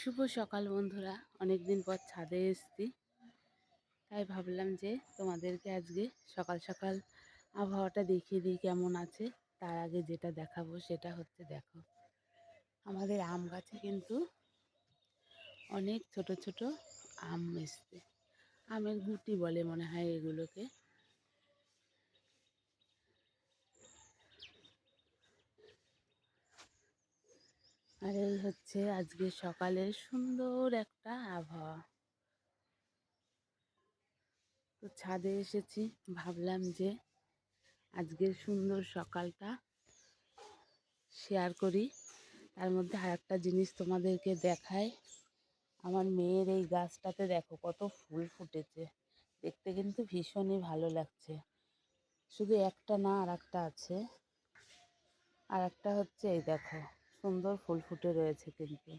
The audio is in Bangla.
শুভ সকাল বন্ধুরা, অনেক দিন পর ছাদে এসেছি। তাই ভাবলাম যে তোমাদেরকে আজকে সকাল সকাল আবহাওয়াটা দেখিয়ে দিই কেমন আছে। তার আগে যেটা দেখাবো সেটা হচ্ছে, দেখো আমাদের আম গাছে কিন্তু অনেক ছোট ছোট আম এসছে। আমের গুটি বলে মনে হয় এগুলোকে। আর এই হচ্ছে আজকে সকালের সুন্দর একটা আবহাওয়া। তো ছাদে এসেছি, ভাবলাম যে আজকের সুন্দর সকালটা শেয়ার করি। তার মধ্যে আর একটা জিনিস তোমাদেরকে দেখাই। আমার মেয়ের এই গাছটাতে দেখো কত ফুল ফুটেছে, দেখতে কিন্তু ভীষণই ভালো লাগছে। শুধু একটা না, আর একটা আছে। আর একটা হচ্ছে এই দেখো, সুন্দর ফুল ফুটে রয়েছে কিন্তু।